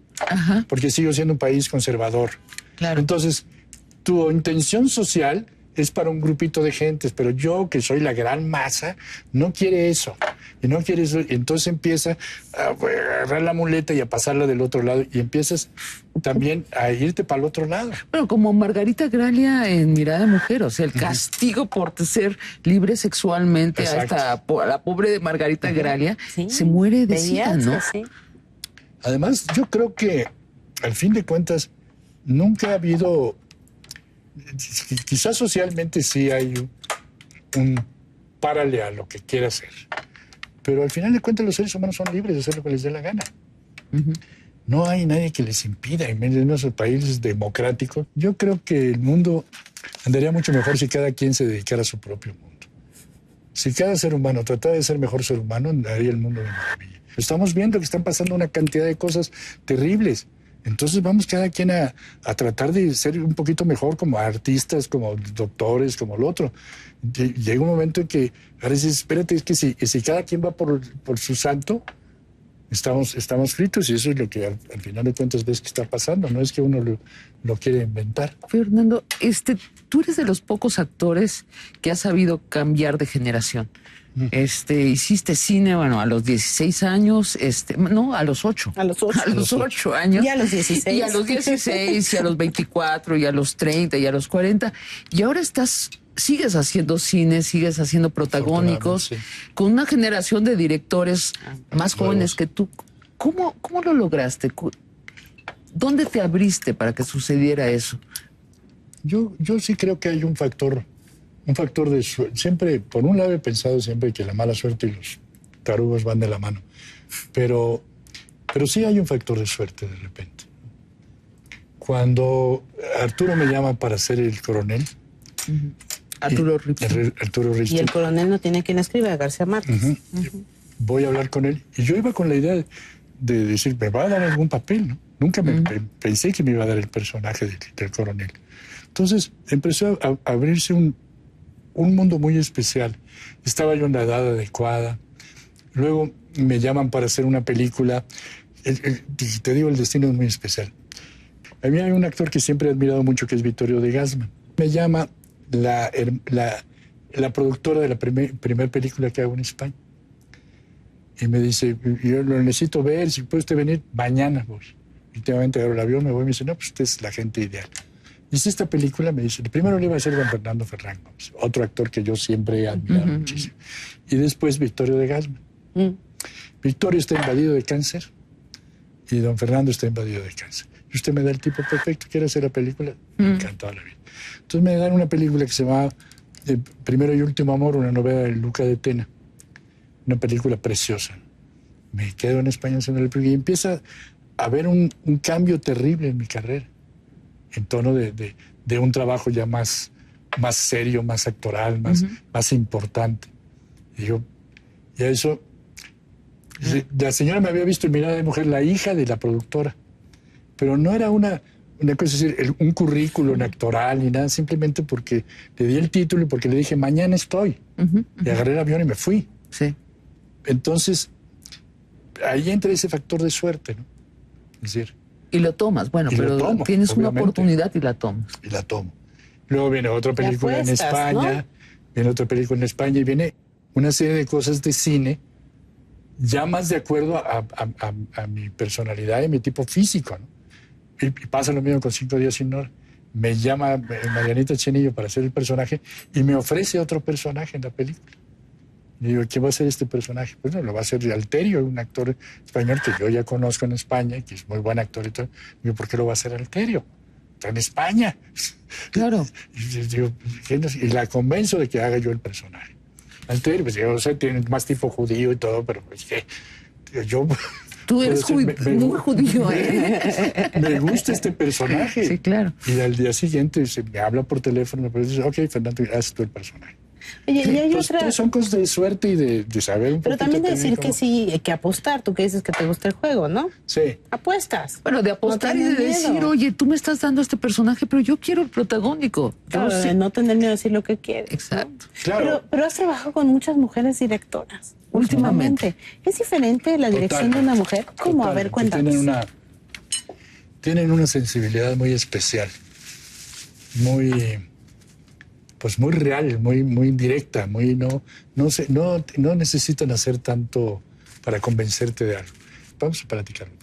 porque sigo siendo un país conservador. Claro. Entonces, tu intención social es para un grupito de gentes, pero yo, que soy la gran masa, no quiere eso. Y no quiere eso. Y entonces empieza a agarrar la muleta y a pasarla del otro lado. Y empiezas también a irte para el otro lado. Bueno, como Margarita Gralia en Mirada de Mujer, o sea, el castigo por ser libre sexualmente a la pobre de Margarita Gralia, se muere de sida, ¿no? Sí. Además, yo creo que, al fin de cuentas, nunca ha habido... Quizás socialmente sí hay un párale a lo que quiera hacer. Pero al final de cuentas los seres humanos son libres de hacer lo que les dé la gana. No hay nadie que les impida, en medio de nuestros países democráticos. Yo creo que el mundo andaría mucho mejor si cada quien se dedicara a su propio mundo. Si cada ser humano tratara de ser mejor ser humano, andaría el mundo de maravilla. Estamos viendo que están pasando una cantidad de cosas terribles. Entonces vamos cada quien a tratar de ser un poquito mejor como artistas, como doctores, como lo otro. Llega un momento en que ahora dices, espérate, es que si cada quien va por su santo, estamos fritos, y eso es lo que al final de cuentas ves que está pasando, no es que uno lo quiere inventar. Fernando, tú eres de los pocos actores que ha sabido cambiar de generación. Hiciste cine, bueno, a los 16 años, no, a los 8. A los 8. A los 8 años. Y a los 16. Y a los 16, y a los 24, y a los 30, y a los 40. Y ahora sigues haciendo cine, sigues haciendo protagónicos, Sí. con una generación de directores más jóvenes que tú. ¿Cómo lo lograste? ¿Dónde te abriste para que sucediera eso? Yo sí creo que hay un factor de suerte. Siempre, por un lado he pensado siempre que la mala suerte y los tarugos van de la mano. Pero sí hay un factor de suerte de repente. Cuando Arturo me llama para ser el coronel. Arturo Ripstein. Arturo Ripstein. Y el coronel no tiene quien escriba, García Márquez. Voy a hablar con él. Y yo iba con la idea de decir, me va a dar algún papel, ¿no? Nunca pensé que me iba a dar el personaje del coronel. Entonces empezó a abrirse un mundo muy especial. Estaba yo en la edad adecuada. Luego me llaman para hacer una película. Te digo, el destino es muy especial. A mí hay un actor que siempre he admirado mucho, que es Vittorio de Gassman. Me llama la productora de la primer película que hago en España. Y me dice, yo lo necesito ver, si puede usted venir, mañana voy. Últimamente agarro el avión, me voy y me dice, no, pues usted es la gente ideal. Hice esta película, me dice, primero le iba a ser don Fernando Ferrán Gómez, otro actor que yo siempre he admirado muchísimo. Y después Vittorio de Gassman. Vittorio está invadido de cáncer y don Fernando está invadido de cáncer. Y usted me da el tipo perfecto, quiere hacer la película, me encantó la vida. Entonces me dan una película que se llama Primero y Último Amor, una novela de Luca de Tena. Una película preciosa. Me quedo en España haciendo la película y empieza a haber un cambio terrible en mi carrera, en tono de un trabajo ya más serio, más actoral, más importante. Y yo, y a eso, la señora me había visto en Mirada de Mujer, la hija de la productora, pero no era una cosa, es decir, un currículum actoral ni nada, simplemente porque le di el título y porque le dije, mañana estoy. Y agarré el avión y me fui. Sí. Entonces, ahí entra ese factor de suerte, ¿no? Es decir... Y lo tomas, bueno, pero tomo, tienes obviamente. una oportunidad y la tomas. Y la tomo. Luego viene otra película apuestas, en España, ¿no? viene otra película en España y viene una serie de cosas de cine ya más de acuerdo a mi personalidad y mi tipo físico, ¿no? Y pasa lo mismo con 5 días sin hora. Me llama Marianita Chenillo para hacer el personaje y me ofrece otro personaje en la película. Y digo, ¿qué va a ser este personaje? Pues no, lo va a hacer Alterio, un actor español que yo ya conozco en España, que es muy buen actor y todo. Digo, ¿por qué lo va a hacer Alterio? Está en España. Claro. Y la convenzo de que haga yo el personaje. Alterio, pues yo sé, tiene más tipo judío y todo, pero pues que yo... Tú eres muy judío, ¿eh? Me gusta este personaje. Sí, claro. Y al día siguiente me habla por teléfono y me dice, ok, Fernando, haces tú el personaje. Oye, y hay Entonces, otra... son cosas de suerte y de saber un Pero poquito también decir cómo... que sí, que apostar. Tú que dices que te gusta el juego, ¿no? Sí. Apuestas. Bueno, de apostar y de decir, oye, tú me estás dando este personaje, pero yo quiero el protagónico. Claro, de no tener miedo a decir lo que quieres. Exacto. Claro. Pero has trabajado con muchas mujeres directoras últimamente. ¿Es diferente la dirección de una mujer? ¿Cómo? A ver, cuéntanos. Tienen una sensibilidad muy especial, muy real, muy directa, no necesitan hacer tanto para convencerte de algo. Vamos a platicarlo.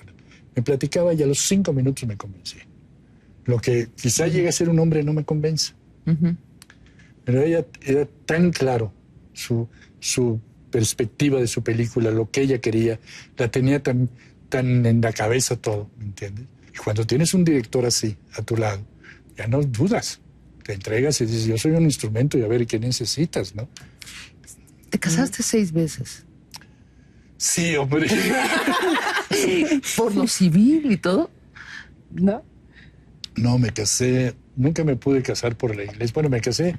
Me platicaba y a los 5 minutos me convencía. Lo que quizá llegue a ser un hombre no me convence. Pero ella era tan claro su perspectiva de su película, lo que ella quería, la tenía tan en la cabeza todo, ¿me entiendes? Y cuando tienes un director así a tu lado, ya no dudas, te entregas y dices, yo soy un instrumento y a ver qué necesitas, ¿no? ¿Te casaste 6 veces? Sí, hombre. ¿Por lo civil y todo? ¿No? No, me casé, nunca me pude casar por la iglesia. Bueno, me casé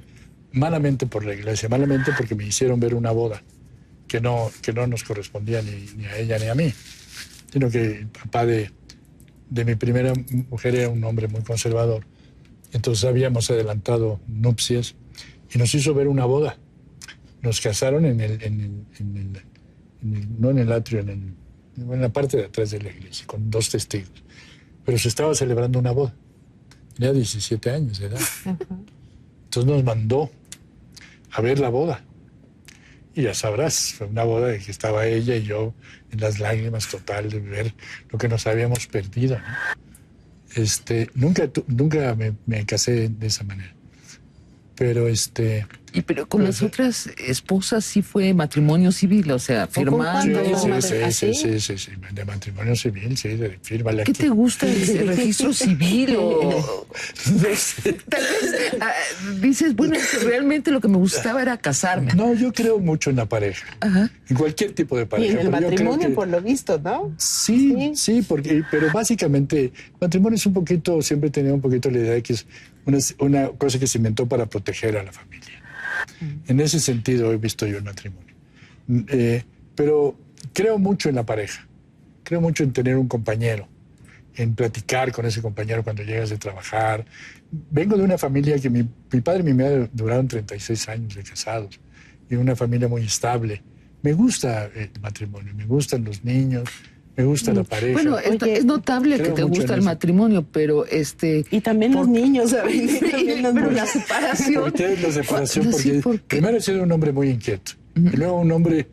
malamente por la iglesia, malamente porque me hicieron ver una boda que no nos correspondía ni a ella ni a mí, sino que el papá de mi primera mujer era un hombre muy conservador. Entonces habíamos adelantado nupcias y nos hizo ver una boda. Nos casaron no en el atrio, en la parte de atrás de la iglesia, con 2 testigos. Pero se estaba celebrando una boda. Tenía 17 años de edad. Entonces nos mandó a ver la boda. Y ya sabrás, fue una boda de que estaba ella y yo en las lágrimas total de ver lo que nos habíamos perdido, ¿no? Nunca me casé de esa manera. Pero pero con las otras esposas sí fue matrimonio civil, o sea, firmando. Sí, de matrimonio civil, sí, de firma. ¿Qué te gusta el registro civil? O No sé. tal vez dices, bueno, es que realmente lo que me gustaba era casarme. No, yo creo mucho en la pareja. Ajá. En cualquier tipo de Y pareja. en el pero yo creo matrimonio, que- por lo visto, ¿no? Sí, pero básicamente el matrimonio es un poquito, siempre he tenido un poquito la idea de que es una cosa que se inventó para proteger a la familia. En ese sentido he visto yo el matrimonio. Pero creo mucho en la pareja, creo mucho en tener un compañero, en platicar con ese compañero cuando llegas de trabajar. Vengo de una familia que mi padre y mi madre duraron 36 años de casados, y una familia muy estable. Me gusta el matrimonio, me gustan los niños, me gusta la pareja. Bueno, Oye, es notable que creo te mucho gusta en el eso. matrimonio, pero Y también los niños, ¿sabes? También los pero niños. la separación. ¿Por qué la separación? Sí, Porque ¿por qué? primero he sido un hombre muy inquieto, y luego un hombre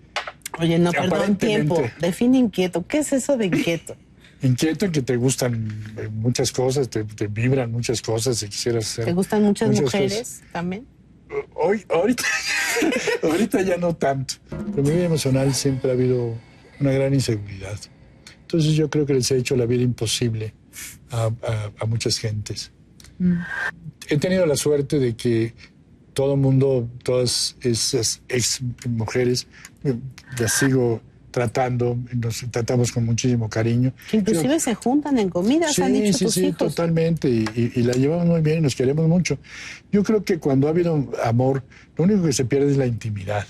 Oye, no, perdón, Aparentemente. tiempo. Define inquieto. ¿Qué es eso de inquieto? inquieto en que te gustan muchas cosas, te vibran muchas cosas y quisieras hacer. ¿Te gustan muchas mujeres cosas. también? Ahorita ya no tanto. Pero en mi vida emocional siempre ha habido una gran inseguridad. Entonces yo creo que les he hecho la vida imposible a muchas gentes. He tenido la suerte de que todo el mundo, todas esas ex mujeres, las sigo tratando, nos tratamos con muchísimo cariño. Que inclusive se juntan en comidas, han dicho tus hijos. Totalmente, y la llevamos muy bien y nos queremos mucho. Yo creo que cuando ha habido amor, lo único que se pierde es la intimidad.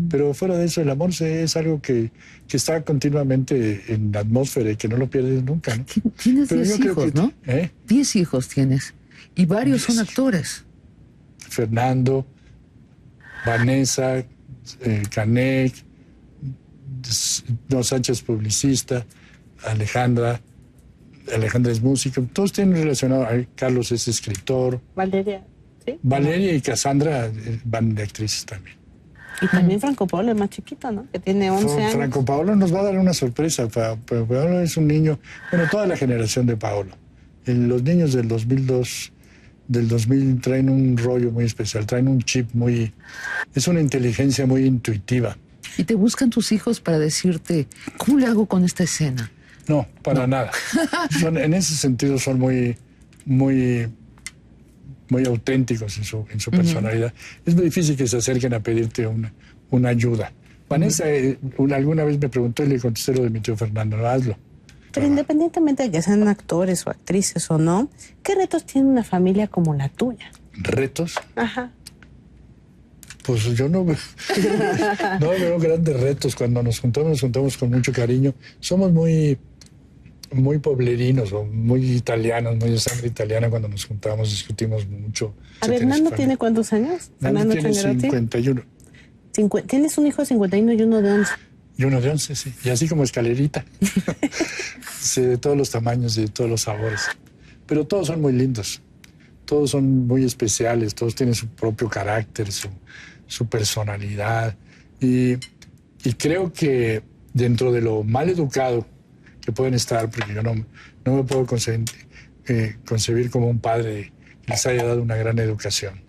Pero fuera de eso, el amor es algo que está continuamente en la atmósfera y que no lo pierdes nunca, ¿no? Tienes Pero 10 yo creo hijos, que- ¿no? 10 hijos tienes. Y varios son 10 actores. Fernando, Vanessa, Canek, Sánchez publicista, Alejandra es música, todos tienen relacionado. Carlos es escritor, Valeria, ¿sí? Valeria y Cassandra van de actrices también. Y también Franco Pablo, el más chiquito, ¿no? Que tiene 11 años. Franco Paolo nos va a dar una sorpresa. Paolo es un niño, bueno, toda la generación de Paolo. Los niños del 2002, del 2000 traen un rollo muy especial, traen un chip es una inteligencia muy intuitiva. Y te buscan tus hijos para decirte, ¿cómo le hago con esta escena? No, para nada. En ese sentido son muy auténticos en su personalidad. Es muy difícil que se acerquen a pedirte una ayuda. Vanessa alguna vez me preguntó y le contesté lo de mi tío Fernando, no, hazlo. Pero independientemente de que sean actores o actrices o no, ¿qué retos tiene una familia como la tuya? ¿Retos? Ajá. Pues yo no veo grandes retos. Cuando nos juntamos con mucho cariño. Somos muy pueblerinos o muy italianos, muy de sangre italiana. Cuando nos juntamos discutimos mucho. A ver, ¿Nando tiene cuántos años? Nando tiene Changuerotti. 51. Tienes un hijo de 51 y uno de 11. Y uno de 11, sí. Y así como escalerita. Sí, de todos los tamaños y de todos los sabores. Pero todos son muy lindos. Todos son muy especiales. Todos tienen su propio carácter, su personalidad. Y creo que dentro de lo mal educado que pueden estar, porque yo no me puedo concebir como un padre que les haya dado una gran educación.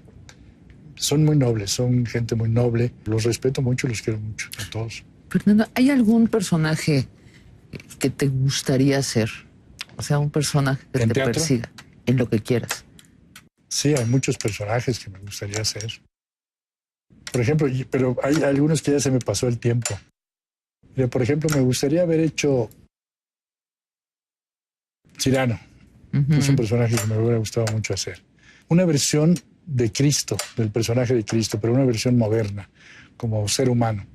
Son muy nobles, son gente muy noble. Los respeto mucho, los quiero mucho a todos. Fernando, ¿hay algún personaje que te gustaría ser? O sea, un personaje que ¿En te teatro? persiga, en lo que quieras. Sí, hay muchos personajes que me gustaría hacer. Por ejemplo, pero hay algunos que ya se me pasó el tiempo. Pero, por ejemplo, me gustaría haber hecho Cyrano. Es un personaje que me hubiera gustado mucho hacer. Una versión de Cristo, del personaje de Cristo, pero una versión moderna, como ser humano.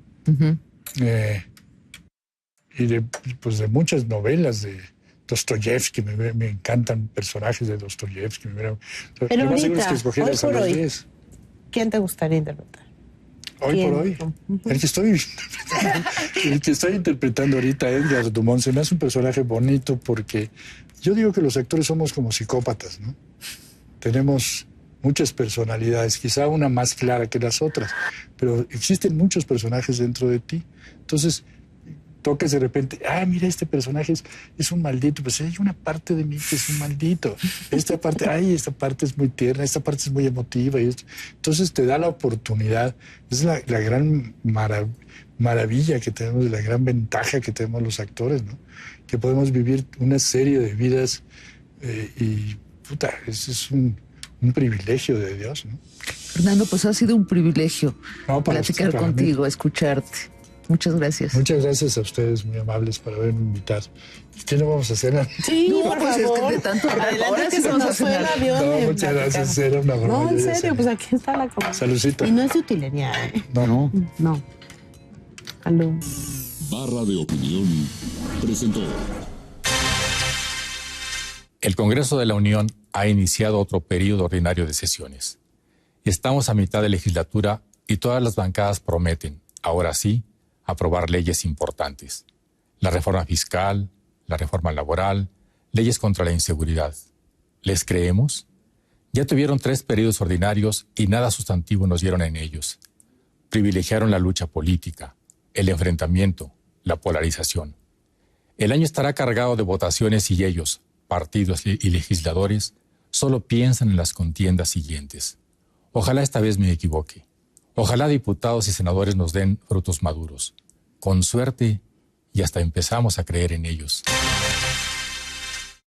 Y de muchas novelas de Dostoyevsky, me encantan personajes de Dostoyevsky. Pero lo más seguro es ahorita, que escogieras hoy por a los hoy, 10. ¿Quién te gustaría interpretar? Hoy por hoy. El que estoy interpretando ahorita, Edgar Dumont, se me hace un personaje bonito porque yo digo que los actores somos como psicópatas, ¿no? Tenemos muchas personalidades, quizá una más clara que las otras, pero existen muchos personajes dentro de ti. Entonces, tocas de repente, mira, este personaje es un maldito, pues hay una parte de mí que es un maldito. Esta parte es muy tierna, esta parte es muy emotiva. Entonces te da la oportunidad, es la gran maravilla que tenemos, la gran ventaja que tenemos los actores, ¿no? Que podemos vivir una serie de vidas ese es un privilegio de Dios, ¿no? Fernando, pues ha sido un privilegio platicar contigo, escucharte. Muchas gracias. Muchas gracias a ustedes, muy amables, por haberme invitado. ¿Qué no vamos a hacer? Sí, no, por pues favor. Es que de tanto hablar, ahora sí vamos a cenar. No, muchas gracias, era una broma. No, en serio, pues aquí está la comida. Saludcita. Y no es de utilería, ¿eh? No. No. Salud. Barra de Opinión presentó. El Congreso de la Unión ha iniciado otro periodo ordinario de sesiones. Estamos a mitad de legislatura y todas las bancadas prometen, ahora sí, aprobar leyes importantes. La reforma fiscal, la reforma laboral, leyes contra la inseguridad. ¿Les creemos? Ya tuvieron 3 periodos ordinarios y nada sustantivo nos dieron en ellos. Privilegiaron la lucha política, el enfrentamiento, la polarización. El año estará cargado de votaciones y ellos, partidos y legisladores, solo piensan en las contiendas siguientes. Ojalá esta vez me equivoque. Ojalá diputados y senadores nos den frutos maduros. Con suerte, y hasta empezamos a creer en ellos.